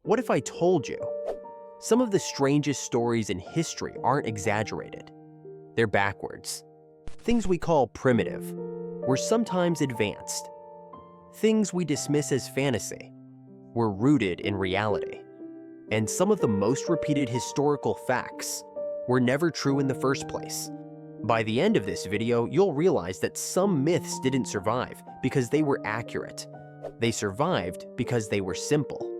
What if I told you? Some of the strangest stories in history aren't exaggerated. They're backwards. Things we call primitive were sometimes advanced. Things we dismiss as fantasy were rooted in reality. And some of the most repeated historical facts were never true in the first place. By the end of this video, you'll realize that some myths didn't survive because they were accurate. They survived because they were simple.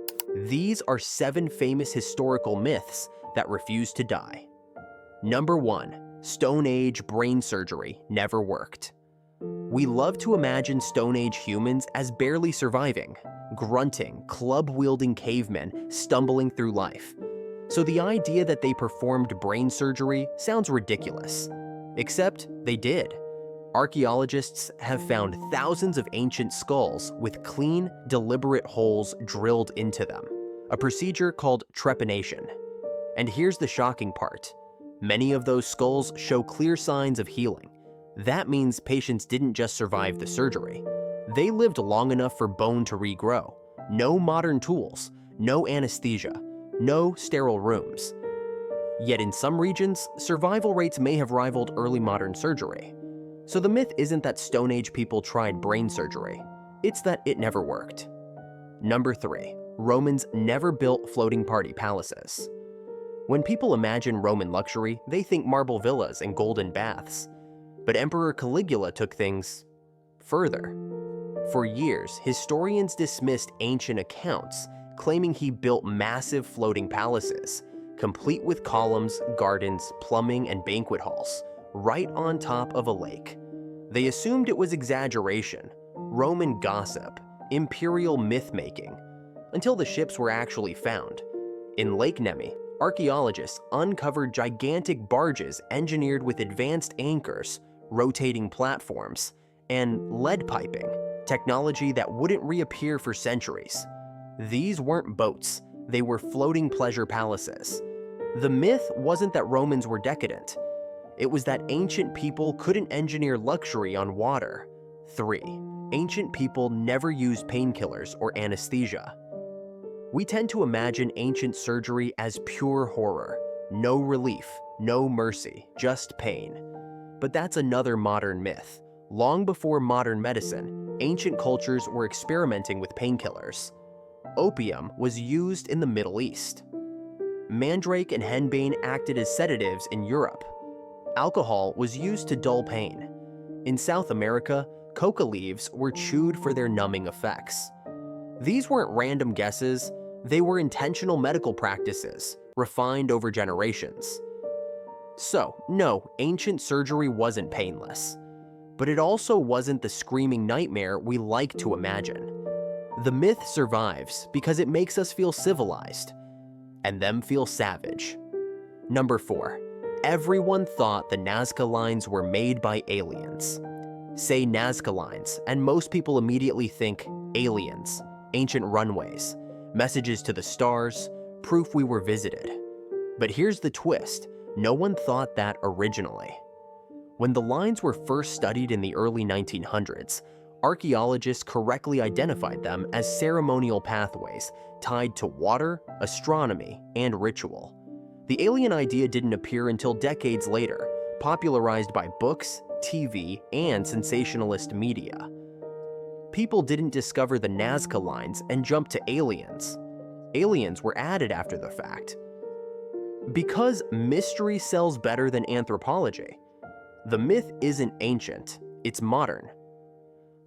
These are 7 famous historical myths that refuse to die. Number 1. Stone Age brain surgery never worked. We love to imagine Stone Age humans as barely surviving, grunting, club-wielding cavemen stumbling through life. So the idea that they performed brain surgery sounds ridiculous. Except they did. Archaeologists have found thousands of ancient skulls with clean, deliberate holes drilled into them, a procedure called trepanation. And here's the shocking part. Many of those skulls show clear signs of healing. That means patients didn't just survive the surgery. They lived long enough for bone to regrow. No modern tools, no anesthesia, no sterile rooms. Yet in some regions, survival rates may have rivaled early modern surgery. So the myth isn't that Stone Age people tried brain surgery, it's that it never worked. Number 3. Romans never built floating party palaces. When people imagine Roman luxury, they think marble villas and golden baths. But Emperor Caligula took things further. For years, historians dismissed ancient accounts, claiming he built massive floating palaces, complete with columns, gardens, plumbing, and banquet halls, right on top of a lake. They assumed it was exaggeration, Roman gossip, imperial myth-making, until the ships were actually found. In Lake Nemi, archaeologists uncovered gigantic barges engineered with advanced anchors, rotating platforms, and lead piping, technology that wouldn't reappear for centuries. These weren't boats, they were floating pleasure palaces. The myth wasn't that Romans were decadent. It was that ancient people couldn't engineer luxury on water. 3. Ancient people never used painkillers or anesthesia. We tend to imagine ancient surgery as pure horror. No relief, no mercy, just pain. But that's another modern myth. Long before modern medicine, ancient cultures were experimenting with painkillers. Opium was used in the Middle East. Mandrake and henbane acted as sedatives in Europe. Alcohol was used to dull pain. In South America, coca leaves were chewed for their numbing effects. These weren't random guesses, they were intentional medical practices, refined over generations. So, no, ancient surgery wasn't painless. But it also wasn't the screaming nightmare we like to imagine. The myth survives because it makes us feel civilized, and them feel savage. Number 4. Everyone thought the Nazca Lines were made by aliens. Say Nazca Lines, and most people immediately think aliens, ancient runways, messages to the stars, proof we were visited. But here's the twist, no one thought that originally. When the lines were first studied in the early 1900s, archaeologists correctly identified them as ceremonial pathways tied to water, astronomy, and ritual. The alien idea didn't appear until decades later, popularized by books, TV, and sensationalist media. People didn't discover the Nazca Lines and jump to aliens. Aliens were added after the fact. Because mystery sells better than anthropology, the myth isn't ancient, it's modern.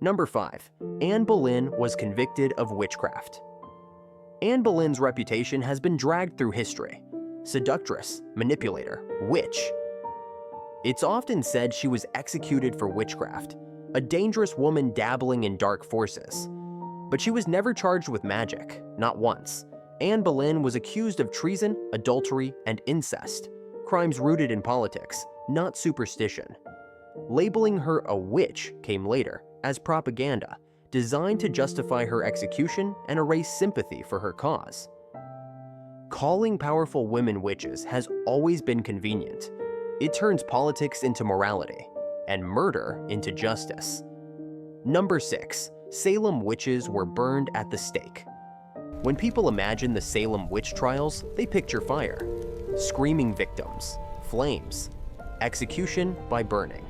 Number 5. Anne Boleyn was convicted of witchcraft. Anne Boleyn's reputation has been dragged through history. Seductress, manipulator, witch. It's often said she was executed for witchcraft, a dangerous woman dabbling in dark forces. But she was never charged with magic, not once. Anne Boleyn was accused of treason, adultery, and incest, crimes rooted in politics, not superstition. Labeling her a witch came later, as propaganda, designed to justify her execution and erase sympathy for her cause. Calling powerful women witches has always been convenient. It turns politics into morality, and murder into justice. Number 6. Salem witches were burned at the stake. When people imagine the Salem witch trials, they picture fire, screaming victims, flames, execution by burning.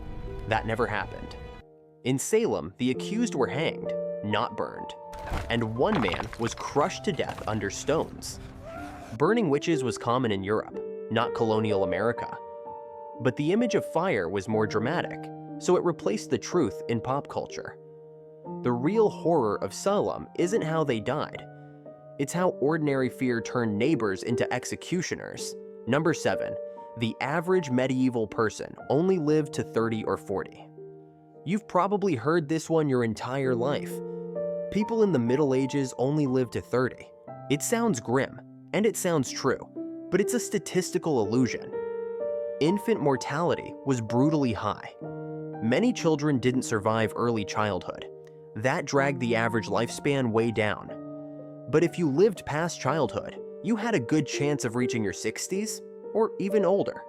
That never happened. In Salem, the accused were hanged, not burned, and one man was crushed to death under stones. Burning witches was common in Europe, not colonial America. But the image of fire was more dramatic, so it replaced the truth in pop culture. The real horror of Salem isn't how they died. It's how ordinary fear turned neighbors into executioners. Number 7. The average medieval person only lived to 30 or 40. You've probably heard this one your entire life. People in the Middle Ages only lived to 30. It sounds grim, and it sounds true, but it's a statistical illusion. Infant mortality was brutally high. Many children didn't survive early childhood. That dragged the average lifespan way down. But if you lived past childhood, you had a good chance of reaching your 60s, or even older.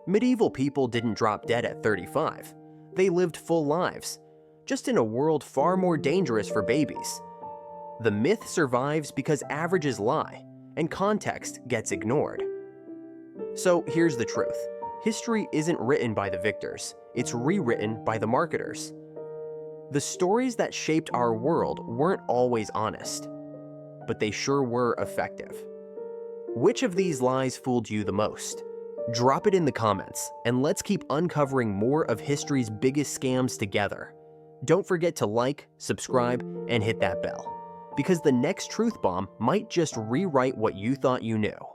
Medieval people didn't drop dead at 35. They lived full lives, just in a world far more dangerous for babies. The myth survives because averages lie, and context gets ignored. So here's the truth. History isn't written by the victors, it's rewritten by the marketers. The stories that shaped our world weren't always honest, but they sure were effective. Which of these lies fooled you the most? Drop it in the comments, and let's keep uncovering more of history's biggest scams together. Don't forget to like, subscribe, and hit that bell, because the next truth bomb might just rewrite what you thought you knew.